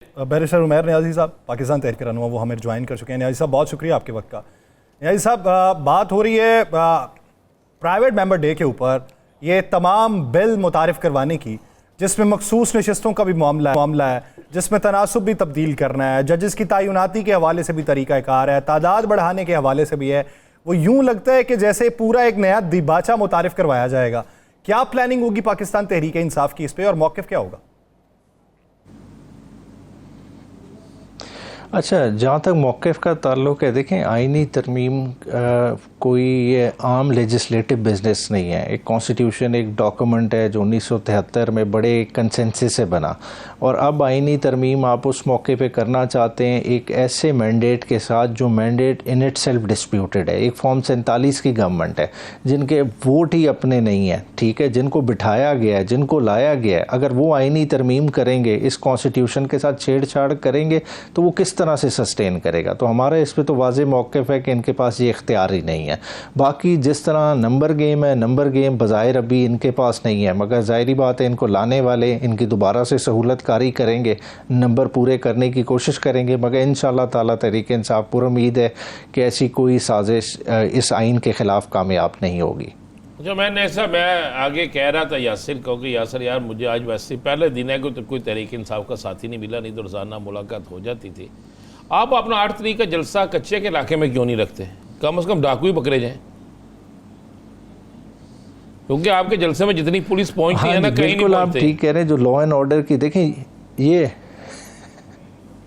Barrister Umair Niazi साहब पाकिस्तान तहरीक रहनुमा वो हमें ज्वाइन कर चुके हैं। नियाज़ी साहब बहुत शुक्रिया आपके वक्त का। नियाज़ी साहब बात हो रही है प्राइवेट मेंबर डे के ऊपर ये तमाम बिल मुतारिफ़ करवाने की, जिसमें मखसूस नशस्तों का भी मामला है, जिसमें तनासुब भी तब्दील करना है, जजेस की तैनाती के हवाले से भी तरीक़ाकार है, तादाद बढ़ाने के हवाले से भी है। वो यूँ लगता है कि जैसे पूरा एक नया दिबाचा मुतारिफ़ करवाया जाएगा। क्या प्लानिंग होगी पाकिस्तान तहरीक इंसाफ की इस पर और मौक़िफ़ क्या होगा? अच्छा, जहाँ तक मौक़िफ़ का ताल्लुक़ है, देखें आइनी तरमीम कोई ये आम लेजिस्लेटिव बिज़नेस नहीं है। एक कॉन्स्टिट्यूशन एक डॉक्यूमेंट है जो 1973 में बड़े कंसेंसस से बना, और अब आइनी तरमीम आप उस मौके पे करना चाहते हैं एक ऐसे मैंडेट के साथ जो mandate in it self disputed है। एक फॉर्म 47 की गवर्नमेंट है जिनके वोट ही अपने नहीं है, ठीक है, जिनको बिठाया गया है, जिनको लाया गया है। अगर वो आइनी तरमीम करेंगे, इस कॉन्स्टिट्यूशन के साथ छेड़छाड़ करेंगे, तो वो किस तरह से सस्टेन करेगा? तो हमारा इस पर तो वाज़ेह मौक़िफ़ है कि इनके पास ये इख्तियार ही नहीं है। बाकी जिस तरह नंबर गेम है, नंबर गेम बज़ाहिर अभी इनके पास नहीं है, मगर ज़ाहिरी बात है इनको लाने वाले इनकी दोबारा से सहूलत कारी करेंगे, नंबर पूरे करने की कोशिश करेंगे। मगर इंशाअल्लाह ताला तहरीक इंसाफ पर उम्मीद है कि ऐसी कोई साजिश इस आइन के ख़िलाफ़ कामयाब नहीं होगी। जो मैं आगे कह रहा था यासिर को कि यासिर यार मुझे आज वैसे पहले दिन है तो कोई तहरीक इंसाफ का साथी नहीं मिला, नहीं तो रोज़ाना मुलाकात हो जाती थी। आप अपना 8 तारीख का जलसा कच्चे के इलाके में क्यों नहीं रखते? कम से कम डाकू ही पकड़े जाएं, क्योंकि आपके जलसे में जितनी पुलिस पहुंचती है ना, कहीं नहीं पहुंचते। आप ठीक कह रहे हैं। जो लॉ एंड ऑर्डर की देखें ये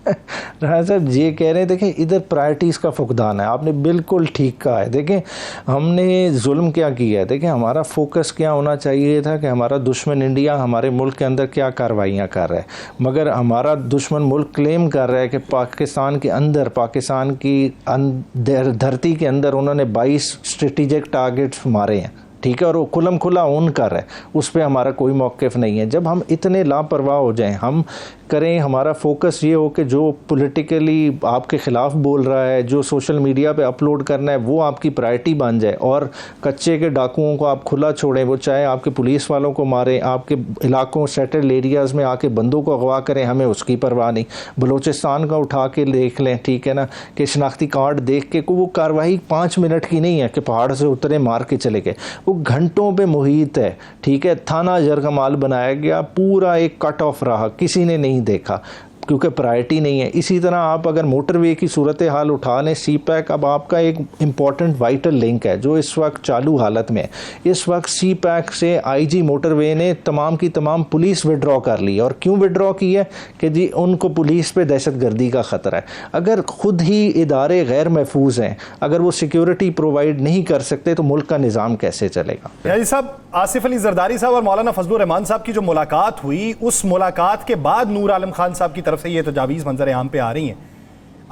रहा साहब ये कह रहे हैं, देखें इधर प्रायोरिटीज़ का फुकदान है। आपने बिल्कुल ठीक कहा है। देखें हमने जुल्म क्या किया है, देखें हमारा फोकस क्या होना चाहिए था कि हमारा दुश्मन इंडिया हमारे मुल्क के अंदर क्या कार्रवाइयाँ कर रहा है, मगर हमारा दुश्मन मुल्क क्लेम कर रहा है कि पाकिस्तान के अंदर, पाकिस्तान की धरती के अंदर उन्होंने 22 स्ट्रेटेजिक टारगेट्स मारे हैं, ठीक है, और वो खुलम खुला ओन कर रहा है। उस पर हमारा कोई मौक़िफ़ नहीं है। जब हम इतने लापरवाह हो जाएं, हम करें, हमारा फोकस ये हो कि जो पॉलिटिकली आपके ख़िलाफ़ बोल रहा है, जो सोशल मीडिया पे अपलोड करना है, वो आपकी प्रायोरिटी बन जाए, और कच्चे के डाकुओं को आप खुला छोड़ें। वो चाहे आपके पुलिस वालों को मारें, आपके इलाकों सेटल्ड एरियाज़ में आके बंदों को अगवा करें, हमें उसकी परवाह नहीं। बलूचिस्तान का उठा के देख लें, ठीक है ना, कि शनाख्ती कार्ड देख के वो कार्रवाई 5 मिनट की नहीं है कि पहाड़ से उतरे मार के चले गए। वो घंटों पे मुहित है, ठीक है। थाना जरगमाल बनाया गया, पूरा एक कट ऑफ रहा, किसी ने नहीं देखा क्योंकि प्रायोरिटी नहीं है। इसी तरह आप अगर मोटरवे की सूरत हाल उठा लें, सी पैक अब आपका एक इम्पॉर्टेंट वाइटल लिंक है जो इस वक्त चालू हालत में है। इस वक्त सी पैक से आईजी मोटरवे ने तमाम की तमाम पुलिस विड्रॉ कर ली, और क्यों विड्रॉ की है कि जी उनको पुलिस पे दहशत गर्दी का ख़तरा है। अगर ख़ुद ही इदारे गैर महफूज हैं, अगर वो सिक्योरिटी प्रोवाइड नहीं कर सकते, तो मुल्क का निज़ाम कैसे चलेगा? यानी साहब आसिफ अली जरदारी साहब और मौलाना फजलुर रहमान साहब की जो मुलाकात हुई, उस मुलाकात के बाद नूर आलम खान साहब की तरफ से ये तजावीज़ मंजर आम पे आ रही हैं।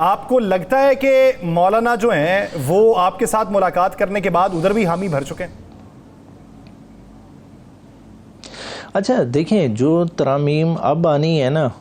आपको लगता है कि मौलाना जो हैं वो आपके साथ मुलाकात करने के बाद उधर भी हामी भर चुके हैं? अच्छा देखें, जो तरामीम अब आनी है ना,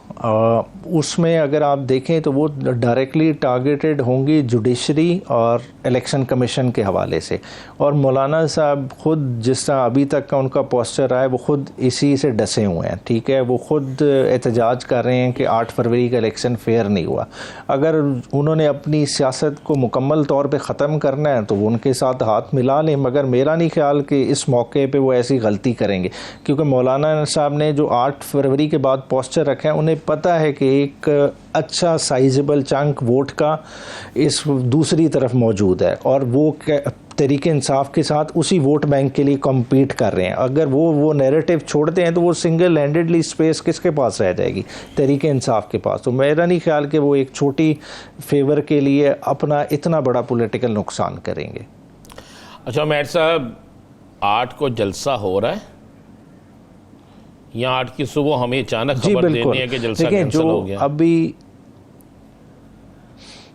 उसमें अगर आप देखें तो वो डायरेक्टली टारगेटेड होंगी जुडिशरी और इलेक्शन कमीशन के हवाले से। और मौलाना साहब ख़ुद जिस तरह अभी तक का उनका पोस्चर रहा है, वो ख़ुद इसी से डसे हुए हैं, ठीक है। वो ख़ुद एहतजाज कर रहे हैं कि 8 फरवरी का इलेक्शन फेयर नहीं हुआ। अगर उन्होंने अपनी सियासत को मुकम्मल तौर पर ख़त्म करना है तो वो उनके साथ हाथ मिला लें, मगर मेरा नहीं ख्याल कि इस मौके पर वो ऐसी गलती करेंगे, क्योंकि मौलाना साहब ने जो 8 फरवरी के बाद पोस्चर रखा है, उन्हें पता है कि एक अच्छा साइजेबल चंक वोट का इस दूसरी तरफ मौजूद है, और वो तहरीक इंसाफ के साथ उसी वोट बैंक के लिए कम्पीट कर रहे हैं। अगर वो नैरेटिव छोड़ते हैं तो वो सिंगल हैंडेडली स्पेस किसके पास रह जाएगी? तहरीक इंसाफ के पास। तो मेरा नहीं ख्याल कि वो एक छोटी फेवर के लिए अपना इतना बड़ा पॉलिटिकल नुकसान करेंगे। अच्छा मैट साहब, 8 को जलसा हो रहा है या 8 की सुबह हमें अचानक खबर देनी है कि जलसा कैंसिल हो गया? अभी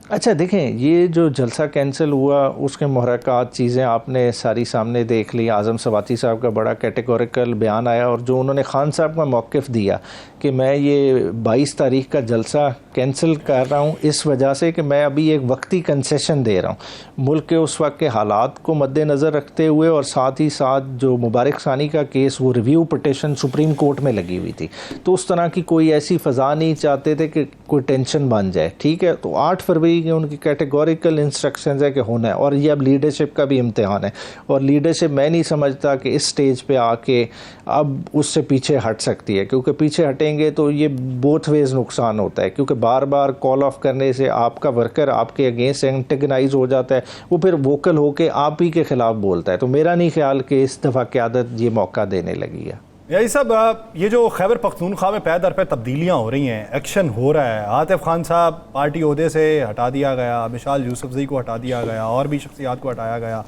अच्छा देखें, ये जो जलसा कैंसिल हुआ उसके मुहर्रिकात चीज़ें आपने सारी सामने देख ली। आज़म सवाती साहब का बड़ा कैटेगोरिकल बयान आया, और जो उन्होंने खान साहब का मौक़िफ़ दिया कि मैं ये 22 तारीख का जलसा कैंसिल कर रहा हूँ इस वजह से कि मैं अभी एक वक्ती कंसेशन दे रहा हूँ मुल्क के उस वक्त के हालात को मद्देनज़र रखते हुए, और साथ ही साथ जो मुबारक सानी का केस वो रिव्यू पिटिशन सुप्रीम कोर्ट में लगी हुई थी, तो उस तरह की कोई ऐसी फ़ज़ा नहीं चाहते थे कि कोई टेंशन बन जाए। ठीक है, तो 8 फरवरी की उनकी कैटेगोरिकल इंस्ट्रक्शंस है कि होना है, और ये अब लीडरशिप का भी इम्तिहान है, और लीडरशिप मैं नहीं समझता कि इस स्टेज पे आके अब उससे पीछे हट सकती है, क्योंकि पीछे हटेंगे तो ये बोथ वेज नुकसान होता है, क्योंकि बार बार कॉल ऑफ करने से आपका वर्कर आपके अगेंस्ट एंटेगनाइज हो जाता है, वो फिर वोकल होके आप ही के ख़िलाफ़ बोलता है। तो मेरा नहीं ख्याल कि इस दफ़ा क़यादत ये मौका देने लगी है। यही सब ये जो खैबर पख्तूनख्वा में पै दर पे तब्दीलियाँ हो रही हैं, एक्शन हो रहा है, आतिफ खान साहब पार्टी ओहदे से हटा दिया गया, मिशाल यूसुफजई को हटा दिया गया, और भी शख्सियात को हटाया गया,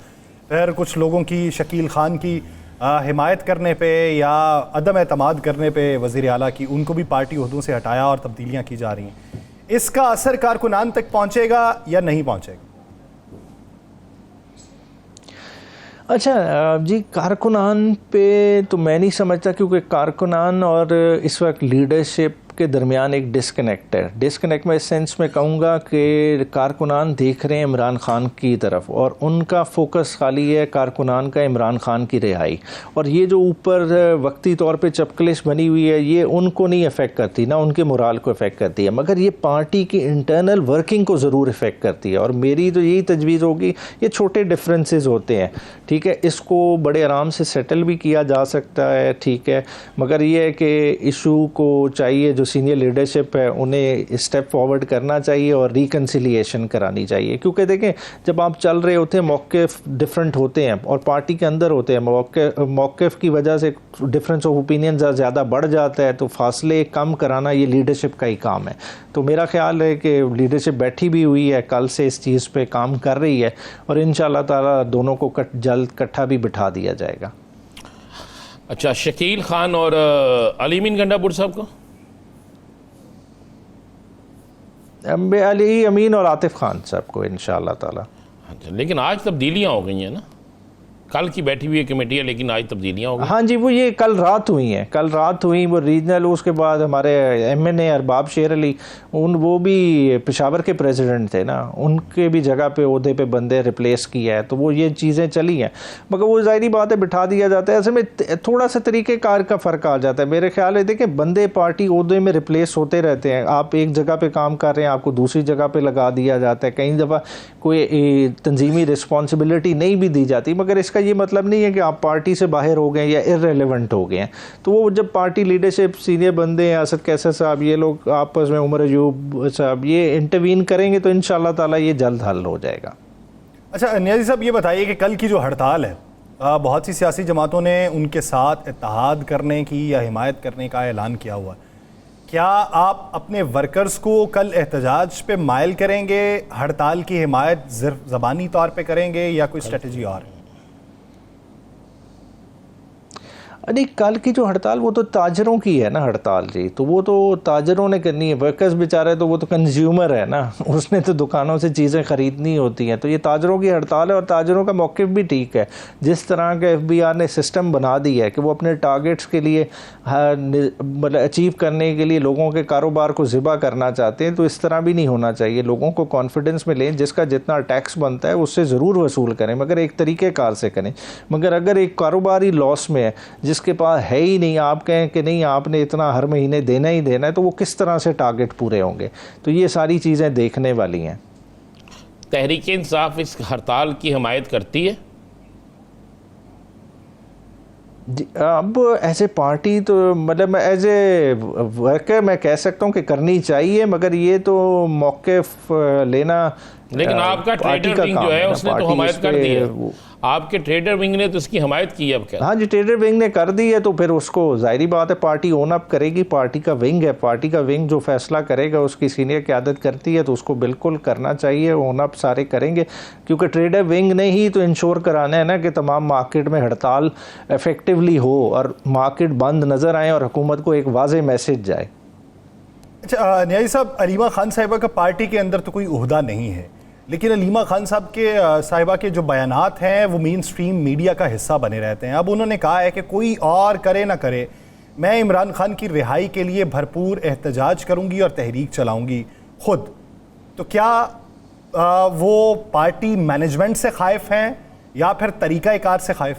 फिर कुछ लोगों की शकील खान की हिमायत करने पे या अदम एतमाद करने पे वज़ीर आला की, उनको भी पार्टी ओहदों से हटाया और तब्दीलियाँ की जा रही हैं। इसका असर कारकुनान तक पहुँचेगा या नहीं पहुँचेगा? अच्छा जी, कारकुनान पे तो मैं नहीं समझता, क्योंकि कारकुनान और इस वक्त लीडरशिप के दरमियान एक डिस्कनेक्ट है। डिस्कनेक्ट मैं इस सेंस में कहूँगा कि कारकुनान देख रहे हैं इमरान खान की तरफ, और उनका फोकस खाली है कारकुनान का इमरान खान की रिहाई, और ये जो ऊपर वक्ती तौर पे चपकलिश बनी हुई है ये उनको नहीं अफेक्ट करती, ना उनके मोराल को अफेक्ट करती है, मगर ये पार्टी की इंटरनल वर्किंग को ज़रूर इफ़ेक्ट करती है। और मेरी तो यही तजवीज़ होगी, ये छोटे डिफरेंसेस होते हैं, ठीक है, इसको बड़े आराम से सेटल भी किया जा सकता है, ठीक है, मगर ये है कि इशू को चाहिए, जो सीनियर लीडरशिप है उन्हें स्टेप फॉरवर्ड करना चाहिए और रिकन्सिलिएशन करानी चाहिए। क्योंकि देखें, जब आप चल रहे होते हैं मौक़िफ़ डिफरेंट होते हैं, और पार्टी के अंदर होते हैं मौक़िफ़ की वजह से डिफरेंस ऑफ ओपिनियन ज़्यादा बढ़ जाता है, तो फासले कम कराना ये लीडरशिप का ही काम है। तो मेरा ख्याल है कि लीडरशिप बैठी भी हुई है, कल से इस चीज़ पे काम कर रही है, और इंशाअल्लाह ताला दोनों को जल्द इकट्ठा भी बिठा दिया जाएगा। अच्छा, शकील खान और अलीमीन गंडापुर साहब को, अली अमीन और आतिफ खान साहब को इंशाअल्लाह ताला। अच्छा, लेकिन आज तब्दीलियाँ हो गई हैं ना, कल की बैठी हुई कमेटी है लेकिन आज तब्दीलियाँ हो गई। हाँ जी, वो ये कल रात हुई हैं, कल रात हुई वो रीजनल, उसके बाद हमारे MNA अरबाब शेर अली, वो भी पेशावर के प्रेसिडेंट थे ना, उनके भी जगह पे ओहदे पे बंदे रिप्लेस किया है, तो वो ये चीज़ें चली हैं, मगर वो ज़ाहिरी बात है बिठा दिया जाता है। ऐसे में थोड़ा सा तरीक़ेकार का फ़र्क आ जाता है मेरे ख्याल है। देखिए, बंदे पार्टी ओहदे में रिप्लेस होते रहते हैं, आप एक जगह पर काम कर रहे हैं, आपको दूसरी जगह पर लगा दिया जाता है, कई दफ़ा कोई तंजीमी रिस्पॉन्सिबिलिटी नहीं भी दी जाती, मगर इसका ये मतलब नहीं है कि आप पार्टी से बाहर हो गए या इररेलेवेंट हो गए हैं। तो वो जब पार्टी लीडरशिप सीनियर बंदे हैं, असद कैसर साहब, ये लोग आपस में, उमर अयूब साहब, ये इंटरवीन करेंगे तो इंशाअल्लाह ताला ये जल्द हल हो जाएगा। अच्छा नियाज़ी साहब, ये बताइए कि कल की जो हड़ताल है, बहुत सी सियासी जमातों ने उनके साथ इत्तेहाद करने की या हिमायत करने का ऐलान किया हुआ है, क्या आप अपने वर्कर्स को कल एहतजाज पे माइल करेंगे, हड़ताल की हिमायत सिर्फ ज़बानी तौर पे करेंगे या कोई स्ट्रेटजी और है? अरे कल की जो हड़ताल वो तो ताजरों की है ना हड़ताल जी, तो वो तो ताजरों ने करनी है, वर्कर्स बेचारे तो वो तो कंज्यूमर है ना, उसने तो दुकानों से चीज़ें ख़रीदनी होती हैं, तो ये ताजरों की हड़ताल है, और ताजरों का मौक़िफ़ भी ठीक है। जिस तरह के FBR ने सिस्टम बना दिया है कि वो अपने टारगेट्स के लिए मतलब अचीव करने के लिए लोगों के कारोबार को ज़िबा करना चाहते हैं, तो इस तरह भी नहीं होना चाहिए। लोगों को कॉन्फिडेंस में लें, जिसका जितना टैक्स बनता है उससे ज़रूर वसूल करें, मगर एक तरीक़ेकार से करें। मगर अगर एक कारोबार ही लॉस में है, जिसके पास है ही नहीं, आप कहें कि नहीं आपने इतना हर महीने देना ही देना है, तो वो किस तरह से टारगेट पूरे होंगे? तो ये सारी चीज़ें देखने वाली हैं। तहरीक इंसाफ इस हड़ताल की हिमायत करती है? अब एज ए पार्टी तो मतलब एज ए वर्कर मैं कह सकता हूँ कि करनी चाहिए, मगर ये तो मौक़िफ़ लेना, लेकिन आपका ट्रेडर विंग जो है उसने तो हिमायत कर दी है, आपके ट्रेडर विंग ने तो इसकी हिमायत की है। अब क्या? हाँ जी, ट्रेडर विंग ने कर दी है, तो फिर उसको ज़ाहिरी बात है पार्टी ओन अप करेगी। पार्टी का विंग है, पार्टी का विंग जो फैसला करेगा उसकी सीनियर क़यादत करती है, तो उसको बिल्कुल करना चाहिए, ओन अप सारे करेंगे, क्योंकि ट्रेडर विंग ने ही तो इंश्योर कराना है ना कि तमाम मार्केट में हड़ताल इफेक्टिवली हो और मार्केट बंद नज़र आए और हुकूमत को एक वाज़ेह मैसेज जाए। अच्छा नियाज़ी साहब, अलीमा खान साहिबा का पार्टी के अंदर तो कोई ओहदा नहीं है, लेकिन अलीमा खान साहिबा के जो बयानात हैं वो मेन स्ट्रीम मीडिया का हिस्सा बने रहते हैं। अब उन्होंने कहा है कि कोई और करे ना करे, मैं इमरान खान की रिहाई के लिए भरपूर एहतजाज करूंगी और तहरीक चलाऊंगी खुद। तो क्या वो पार्टी मैनेजमेंट से खाइफ हैं या फिर तरीक़ाकार से खाइफ?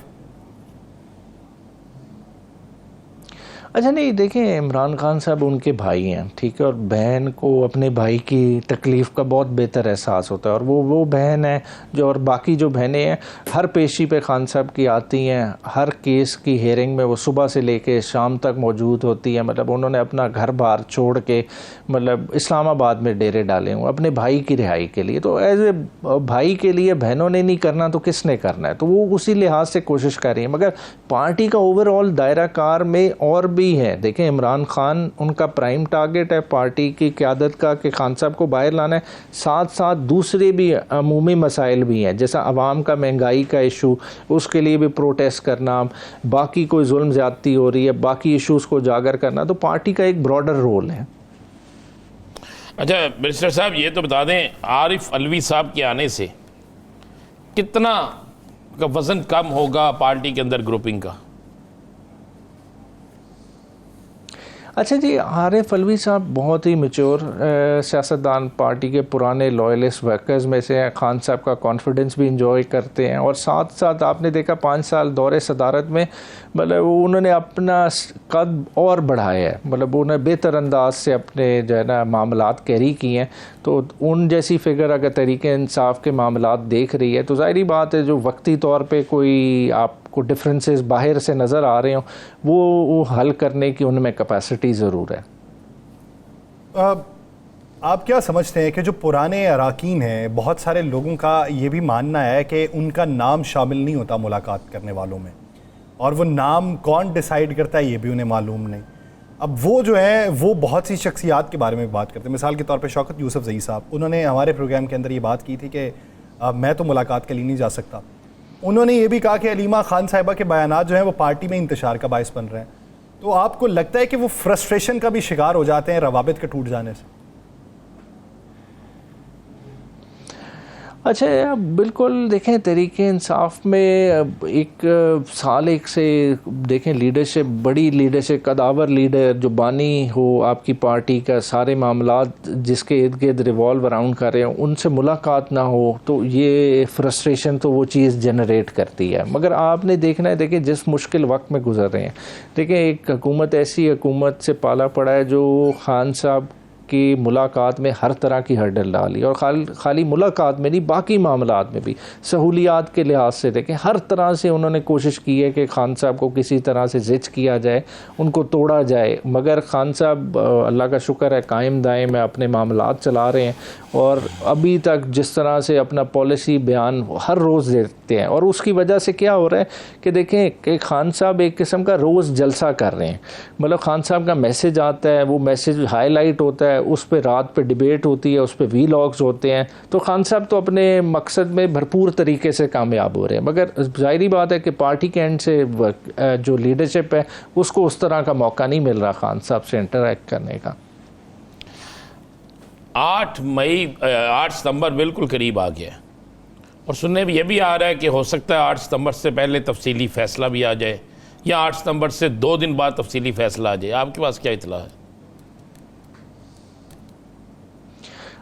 अच्छा नहीं, देखिए इमरान खान साहब उनके भाई हैं, ठीक है, और बहन को अपने भाई की तकलीफ़ का बहुत बेहतर एहसास होता है, और वो बहन है जो, और बाकी जो बहनें हैं हर पेशी पे खान साहब की आती हैं, हर केस की हेयरिंग में वो सुबह से लेके शाम तक मौजूद होती है। मतलब उन्होंने अपना घर बार छोड़ के मतलब इस्लामाबाद में डेरे डाले हुए अपने भाई की रिहाई के लिए। तो एज ए भाई के लिए बहनों ने नहीं करना तो किसने करना है, तो वो उसी लिहाज से कोशिश कर रही है। मगर पार्टी का ओवरऑल दायरा कार में और भी है, देखें इमरान खान उनका प्राइम टारगेट है पार्टी की क़यादत का कि खान साहब को बाहर लाना है, साथ साथ दूसरे भी अमूमी मसाइल भी हैं, जैसा आवाम का महंगाई का इशू, उसके लिए भी प्रोटेस्ट करना, बाकी कोई जुल्म ज़्यादती हो रही है, बाकी इशूज़ को उजागर करना, तो पार्टी का एक ब्रॉडर रोल है। अच्छा मिनिस्टर साहब, ये तो बता दें आरिफ अलवी साहब के आने से कितना का वज़न कम होगा पार्टी के अंदर ग्रुपिंग का? अच्छा जी, आरिफ अलवी साहब बहुत ही मैच्योर सियासतदान, पार्टी के पुराने लॉयलिस्ट वर्कर्स में से हैं, खान साहब का कॉन्फिडेंस भी इंजॉय करते हैं, और साथ साथ आपने देखा 5 साल दौरे सदारत में मतलब उन्होंने अपना कद और बढ़ाया है, मतलब उन्होंने बेहतर अंदाज से अपने जो है ना मामलात कैरी किए हैं। तो उन जैसी फिगर अगर तरीके इंसाफ के मामलात देख रही है तो ज़ाहिरी बात है जो वक्ती तौर पे कोई आपको डिफरेंसेस बाहर से नज़र आ रहे हों वो हल करने की उनमें कैपेसिटी ज़रूर है। आप क्या समझते हैं कि जो पुराने अराकीन हैं, बहुत सारे लोगों का ये भी मानना है कि उनका नाम शामिल नहीं होता मुलाकात करने वालों में, और वो नाम कौन डिसाइड करता है ये भी उन्हें मालूम नहीं। अब वो जो है वो बहुत सी शख्सियात के बारे में बात करते हैं। मिसाल के तौर पे शौकत यूसुफजई साहब, उन्होंने हमारे प्रोग्राम के अंदर ये बात की थी कि मैं तो मुलाकात के लिए नहीं जा सकता। उन्होंने ये भी कहा कि अलीमा खान साहिबा के बयानात जो हैं वो पार्टी में इंतशार का बायस बन रहे हैं। तो आपको लगता है कि वो फ्रस्ट्रेशन का भी शिकार हो जाते हैं रवाबित के टूट जाने से? अच्छा बिल्कुल, देखें तरीके इंसाफ में एक साल एक से देखें लीडरशिप, बड़ी लीडरशिप, कदावर लीडर जो बानी हो आपकी पार्टी का, सारे मामलात जिसके इर्द गिर्द रिवॉल्व अराउंड कर रहे हो, उनसे मुलाकात ना हो तो ये फ्रस्ट्रेशन तो वो चीज़ जनरेट करती है। मगर आपने देखना है, देखिए जिस मुश्किल वक्त में गुजर रहे हैं, देखिए एक हुकूमत ऐसी हुकूमत से पाला पड़ा है जो खान साहब की मुलाकात में हर तरह की हर्डल डाली, और खाली मुलाकात में नहीं बाकी मामलात में भी सहूलियात के लिहाज से देखें हर तरह से उन्होंने कोशिश की है कि खान साहब को किसी तरह से जिच किया जाए, उनको तोड़ा जाए। मगर खान साहब अल्लाह का शुक्र है कायम दायम में अपने मामलात चला रहे हैं, और अभी तक जिस तरह से अपना पॉलिसी बयान हर रोज़ देते हैं, और उसकी वजह से क्या हो रहा है कि देखें कि खान साहब एक किस्म का रोज़ जलसा कर रहे हैं। मतलब खान साहब का मैसेज आता है, वो मैसेज हाईलाइट होता है, उस पर रात पे डिबेट होती है, उस पर वीलॉग्स होते हैं। तो खान साहब तो अपने मकसद में भरपूर तरीके से कामयाब हो रहे हैं। मगर ज़ाहिरी बात है कि पार्टी के एंड से जो लीडरशिप है उसको उस तरह का मौका नहीं मिल रहा खान साहब से इंटरेक्ट करने का। 8 सितंबर बिल्कुल करीब आ गया, और सुनने में यह भी आ रहा है कि हो सकता है 8 सितंबर से पहले तफसीली फ़ैसला भी आ जाए, या 8 सितंबर से 2 दिन बाद तफसीली फ़ैसला आ जाए। आपके पास क्या इत्तला है?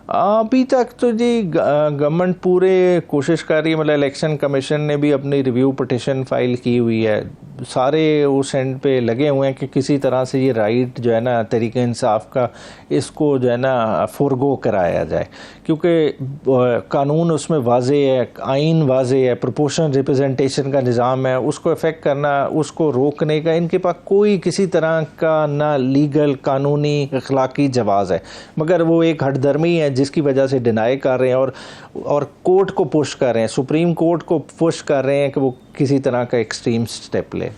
अभी तक तो जी गवर्नमेंट पूरे कोशिश कर रही है, मतलब इलेक्शन कमीशन ने भी अपनी रिव्यू पिटिशन फाइल की हुई है, सारे उस एंड पे लगे हुए हैं कि किसी तरह से ये राइट जो है ना तरीके इंसाफ का, इसको जो है ना फोरगो कराया जाए, क्योंकि कानून उसमें वाजे है, आइन वाजे है, प्रोपोर्शनल रिप्रेजेंटेशन का निज़ाम है, उसको इफ़ेक्ट करना, उसको रोकने का इनके पास कोई किसी तरह का ना लीगल कानूनी अखलाकी जवाज़ है। मगर वो एक हठधर्मी है जिसकी वजह से डिनाई कर रहे हैं, और कोर्ट को पुश कर रहे हैं, सुप्रीम कोर्ट को पुश कर रहे हैं कि वो किसी तरह का एक्सट्रीम स्टेप ले।